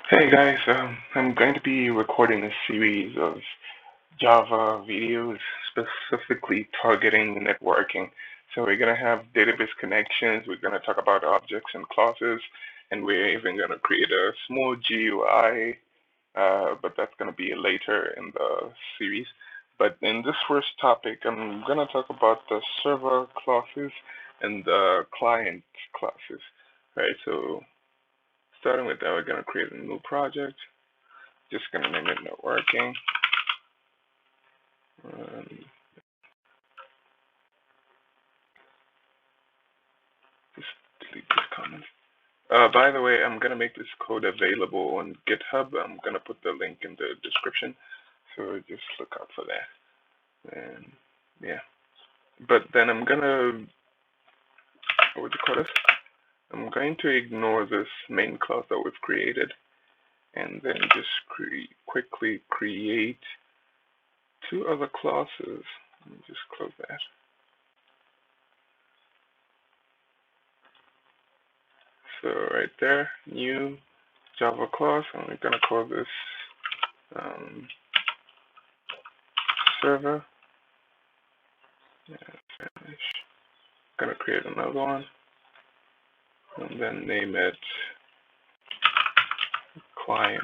Hey guys, I'm going to be recording a series of Java videos specifically targeting networking. So we're going to have database connections, we're going to talk about objects and classes, and we're even going to create a small GUI, but that's going to be later in the series. But in this first topic, I'm going to talk about the server classes and the client classes. Right, so starting with that, we're going to create a new project. Just gonna name it networking. Just delete this comment. By the way, I'm gonna make this code available on GitHub. I'm gonna put the link in the description, so just look out for that. And yeah, but then I'm gonna what do you call this? I'm going to ignore this main class that we've created, and then just quickly create two other classes. Let me just close that. So right there, new Java class, and we're gonna call this server. Yeah, finish. Gonna create another one, and then name it client.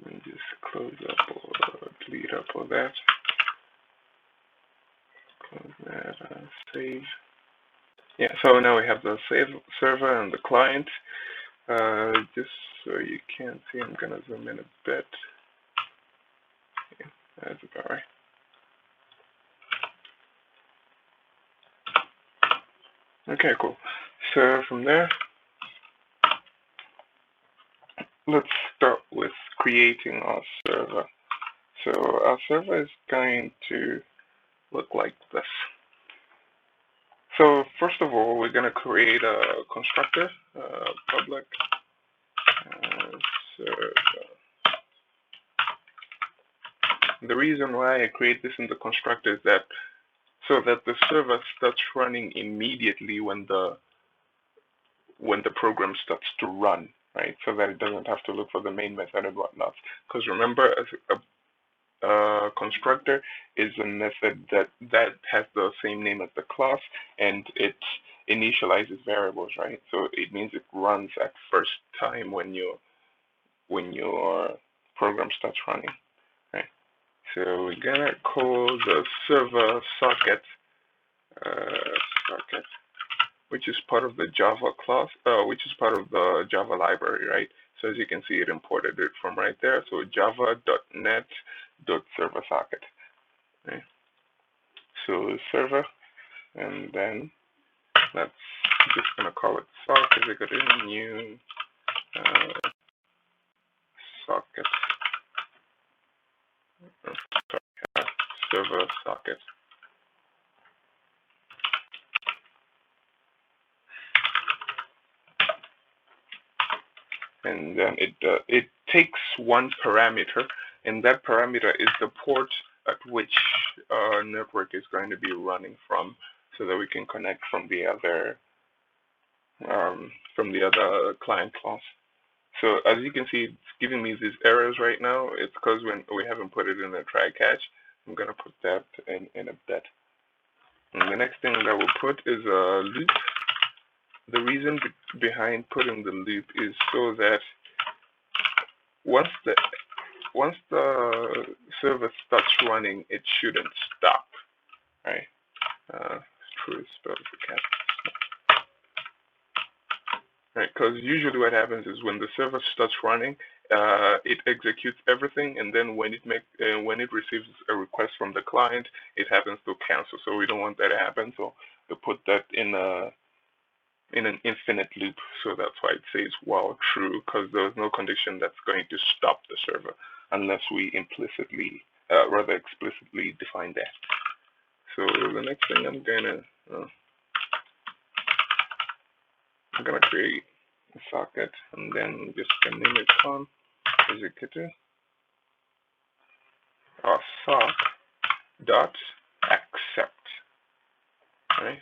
Let me just close up or delete up all that. Close that. Save. Yeah. So now we have the save server and the client. Just so you can see, I'm gonna zoom in a bit. Yeah, that's about right. Okay, cool. So from there, let's start with creating our server. So our server is going to look like this. So first of all, we're going to create a constructor, public server. The reason why I create this in the constructor is that so that the server starts running immediately when the program starts to run, right? So that it doesn't have to look for the main method and whatnot. Because remember, as a constructor is a method that has the same name as the class, and it initializes variables, right? So it means it runs at first time when your program starts running, right? So we're gonna call the server socket, socket, which is part of the Java class, which is part of the Java library, right? So as you can see, it imported it from right there. So java.net.serversocket, right? So server, and then let's just gonna call it socket. We got a new socket, server socket. And then it takes one parameter, and that parameter is the port at which our network is going to be running from, so that we can connect from the other client class. So as you can see, it's giving me these errors right now. It's because when we haven't put it in a try catch. I'm gonna put that in a bit. And the next thing that we'll put is a loop. The reason behind putting the loop is so that once the server starts running, it shouldn't stop, right? True spell the cat. Right, because usually what happens is when the server starts running, it executes everything, and then when it receives a request from the client, it happens to cancel. So we don't want that to happen. So we put that in an infinite loop. So that's why it says while true, because there's no condition that's going to stop the server unless we rather explicitly define that. So the next thing I'm gonna create a socket, and then just gonna name it com executor or sock dot accept. Right.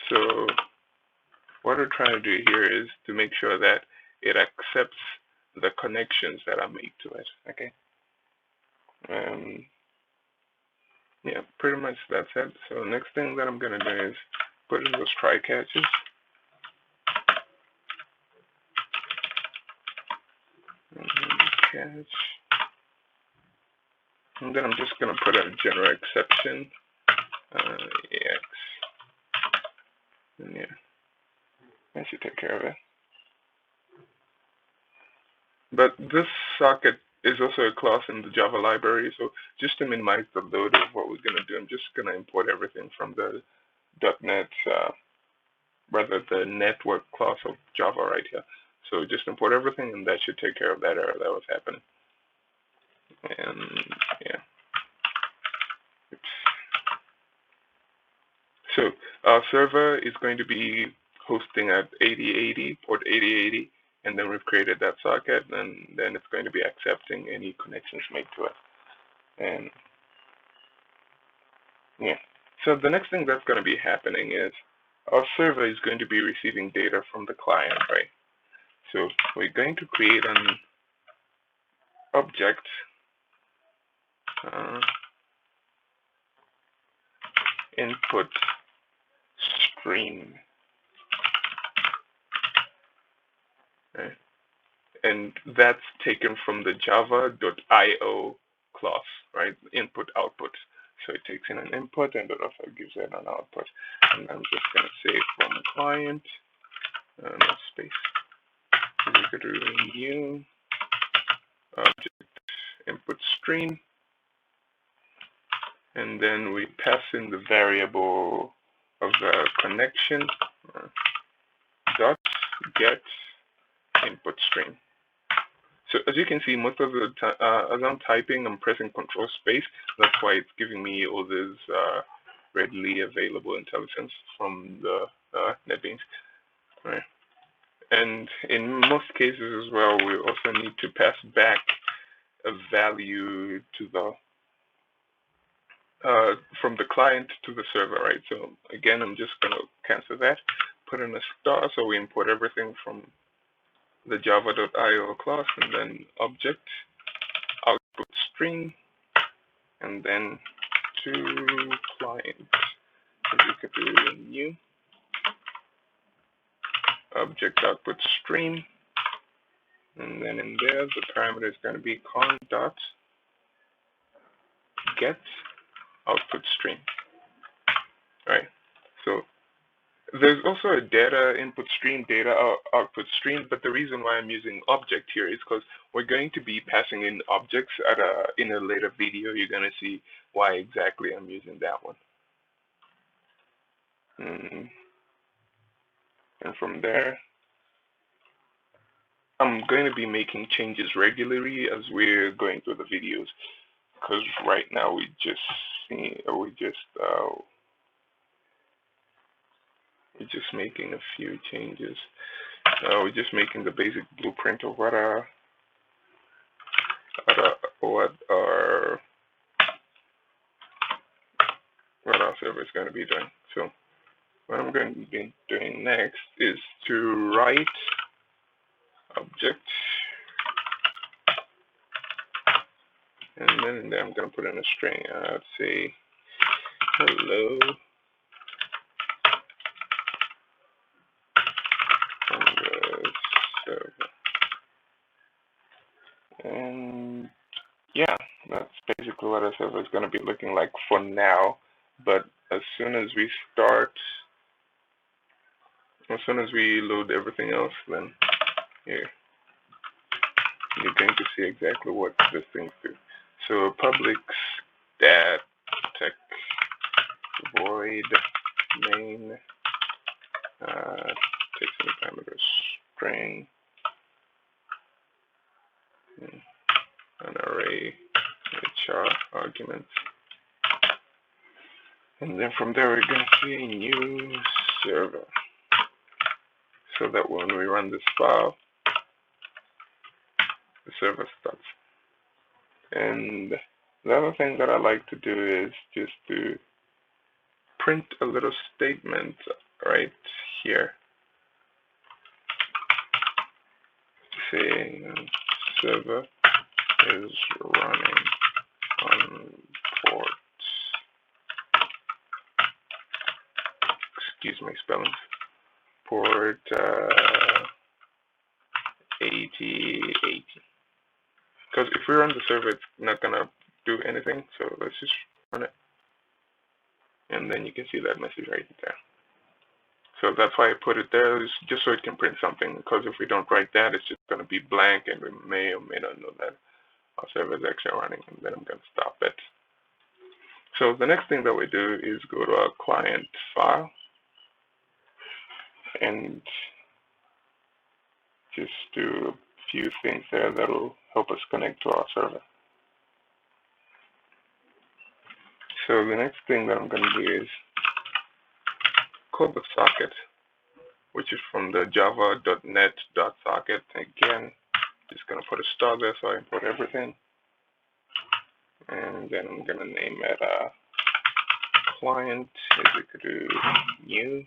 So what we're trying to do here is to make sure that it accepts the connections that are made to it. Okay. Yeah, pretty much that's it. So next thing that I'm gonna do is put in those try catches. Catch. And then I'm just gonna put a general exception. EX. And yeah, that should take care of it. But this socket is also a class in the Java library, so just to minimize the load of what we're gonna do, I'm just gonna import everything from the .NET, rather the network class of Java right here. So just import everything, and that should take care of that error that was happening. And yeah. Oops. So our server is going to be hosting at 8080, port 8080, and then we've created that socket, and then it's going to be accepting any connections made to it. And yeah. So the next thing that's going to be happening is our server is going to be receiving data from the client, right? So we're going to create an object input stream, right? And that's taken from the java.io class, right? Input output. So it takes in an input and it also gives it an output. And I'm just going to say from client, no space. We could do new object input stream, and then we pass in the variable of the connection dot get input stream. So as you can see, most of the time, as I'm typing, I'm pressing Control Space. That's why it's giving me all this readily available intelligence from the NetBeans. Right. And in most cases as well, we also need to pass back a value to the from the client to the server, right? So again, I'm just going to cancel that, put in a star, so we import everything from the java.io class, and then object output stream, and then to client. So we could do new object output stream, and then in there the parameter is going to be con dot get output stream. Right. So there's also a data input stream, data output stream, but the reason why I'm using object here is because we're going to be passing in objects at in a later video. You're going to see why exactly I'm using that one. And from there, I'm going to be making changes regularly as we're going through the videos, because right now we're just making a few changes. We're just making the basic blueprint of what our server is going to be doing. So what I'm going to be doing next is to write object, and then in there I'm going to put in a string. I'd say hello from the server. And yeah, that's basically what our server is going to be looking like for now. But as soon as we load everything else, then here you're going to see exactly what this thing do. So public stat tech void main takes any parameter string, an array HR arguments, and then from there we're going to see a new server, so that when we run this file, the server starts. And the other thing that I like to do is just to print a little statement right here. say server is running on port, excuse my spelling, port 8080. Because if we run the server, it's not gonna do anything. So let's just run it, and then you can see that message right there. So that's why I put it there, just so it can print something. Because if we don't write that, it's just gonna be blank, and we may or may not know that our server is actually running, and then I'm gonna stop it. So the next thing that we do is go to our client file and just do a few things there that will help us connect to our server. So the next thing that I'm going to do is call the socket, which is from the java.net.socket. Again, just going to put a star there so I import everything. And then I'm going to name it client is equal to new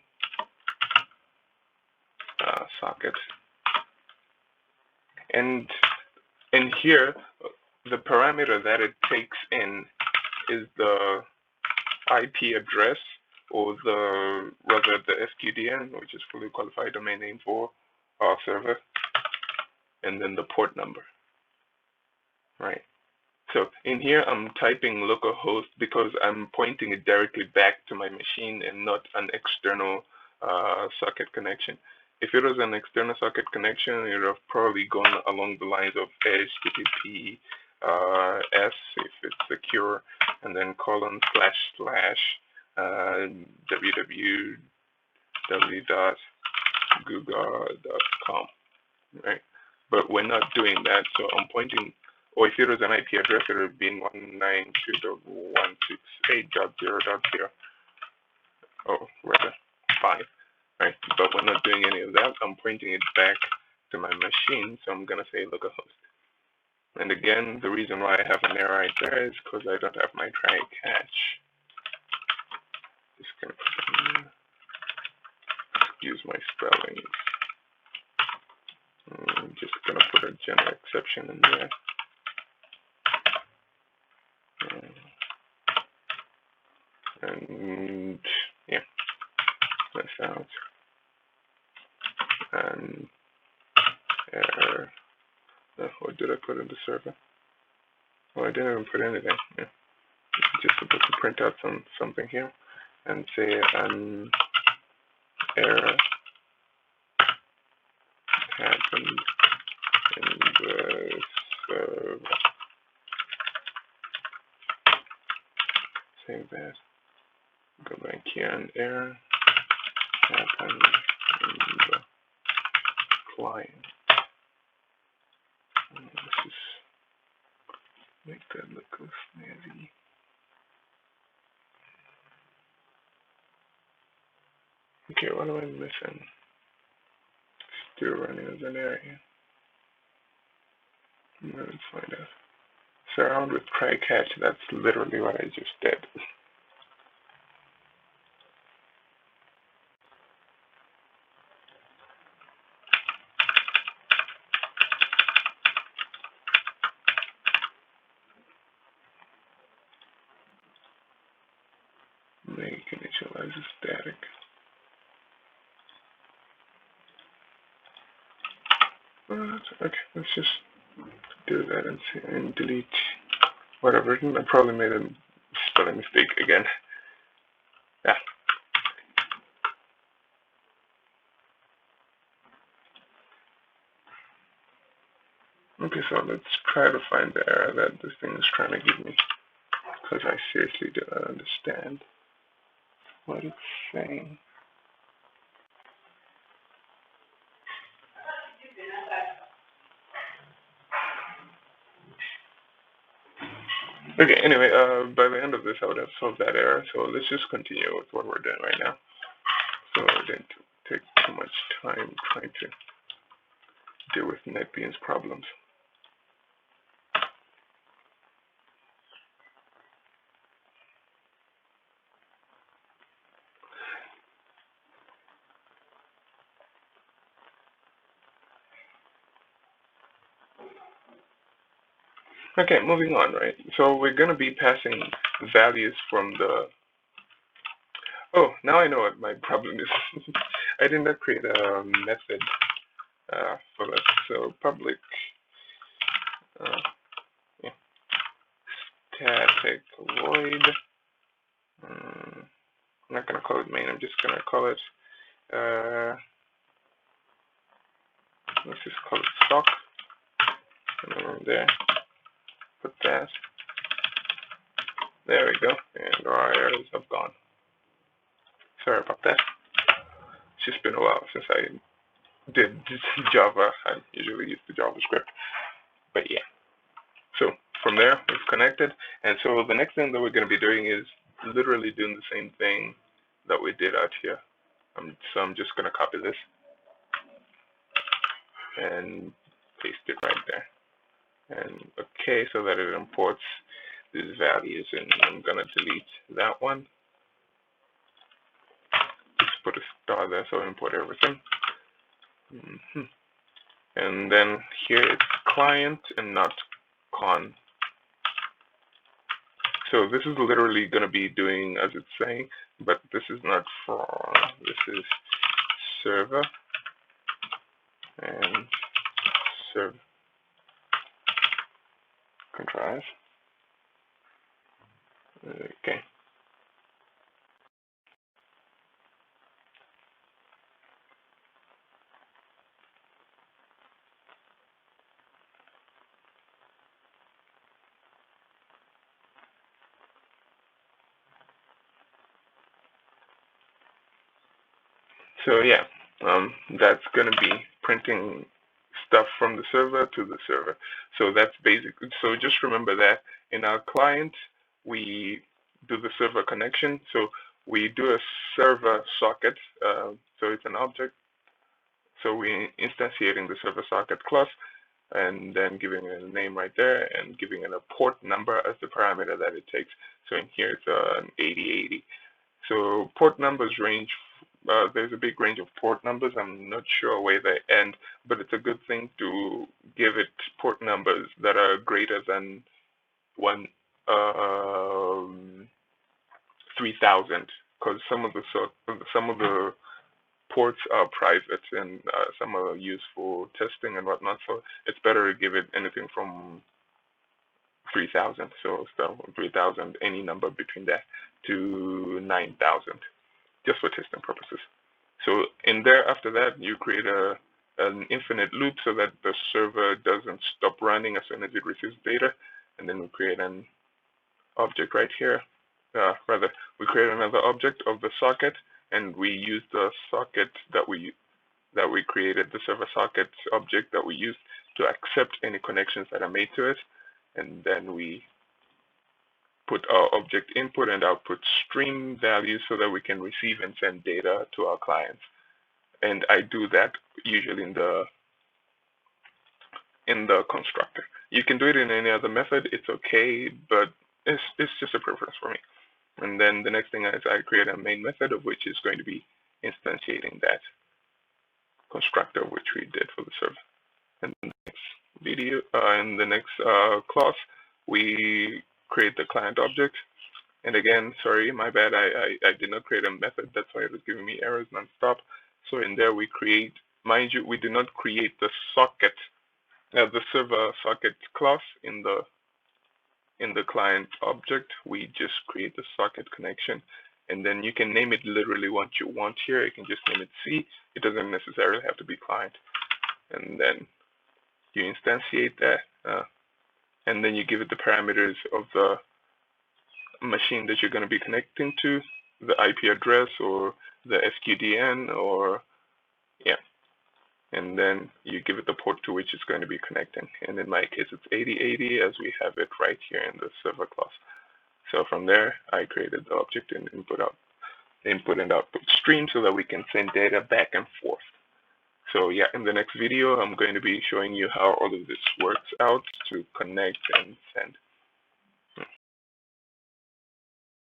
socket. And in here, the parameter that it takes in is the IP address, or rather the FQDN, which is fully qualified domain name for our server, and then the port number, right? So in here, I'm typing localhost because I'm pointing it directly back to my machine and not an external socket connection. If it was an external socket connection, it would have probably gone along the lines of HTTP S if it's secure, and then www.google.com, right? But we're not doing that, so I'm pointing, or if it was an IP address, it would have been 192.168.0.0, or rather 5. Right, but we're not doing any of that. I'm pointing it back to my machine, so I'm gonna say localhost. And again, the reason why I have an error right there is because I don't have my try catch. Just gonna put excuse my spelling. I'm just gonna put a general exception in there. And yeah, that's out. And error. What did I put in the server? Well, I didn't even put anything. Yeah. Just supposed to print out something here and say an error happened in the server. Save that. Go back here, an error happened in the client. Let's just make that look snazzy. Okay, what am I missing? Still running as an error here. Let's find out. Surround with try catch. That's literally what I just did. Make initialize static. Okay, let's just do that and see, and delete what I've written. I probably made a spelling mistake again. Yeah. Okay, so let's try to find the error that this thing is trying to give me, because I seriously do not understand what it's saying. Okay, anyway, by the end of this, I would have solved that error. So let's just continue with what we're doing right now. So I didn't take too much time trying to deal with NetBeans problems. Okay, moving on, right? So we're going to be passing values from the. Oh, now I know what my problem is. I did not create a method for that. So public yeah, static void. I'm not going to call it main. I'm just going to call it. Let's just call it stock. And then there, put that. There we go. And our errors have gone. Sorry about that. It's just been a while since I did Java. I usually use the JavaScript. But yeah. So from there, we've connected. And so the next thing that we're going to be doing is literally doing the same thing that we did out here. So I'm just going to copy this and paste it right there. And okay, so that it imports these values. And I'm going to delete that one. Just put a star there so I import everything. And then here it's client and not con. So this is literally going to be doing as it's saying, but this is not for, this is server and server contrive. Okay. So yeah, that's going to be printing stuff from the server to the server. So that's basically, so just remember that in our client, we do the server connection. So we do a server socket. So it's an object. So we're instantiating the server socket class and then giving it a name right there and giving it a port number as the parameter that it takes. So in here, it's an 8080. So port numbers range, there's a big range of port numbers. I'm not sure where they end, but it's a good thing to give it port numbers that are greater than 3000, because some of the ports are private and some are used for testing and whatnot. So it's better to give it anything from 3000. So start with 3000, any number between that to 9000. Just for testing purposes. So in there, after that, you create an infinite loop so that the server doesn't stop running as soon as it receives data. And then we create an object right here. Rather, we create another object of the socket, and we use the socket that we created, the server socket object that we used to accept any connections that are made to it. And then we put our object input and output stream values so that we can receive and send data to our clients. And I do that usually in the constructor. You can do it in any other method, it's okay, but it's just a preference for me. And then the next thing is I create a main method of which is going to be instantiating that constructor which we did for the server. And in the next video, in the next class, we create the client object. And again, sorry, my bad, I did not create a method. That's why it was giving me errors nonstop. So in there we create, mind you, we did not create the socket, the server socket class in the client object. We just create the socket connection. And then you can name it literally what you want here. You can just name it C. It doesn't necessarily have to be client. And then you instantiate that. And then you give it the parameters of the machine that you're going to be connecting to, the IP address or the SQDN, or yeah. And then you give it the port to which it's going to be connecting. And in my case, it's 8080 as we have it right here in the server class. So from there, I created the object and input and output stream so that we can send data back and forth. So yeah, in the next video, I'm going to be showing you how all of this works out to connect and send.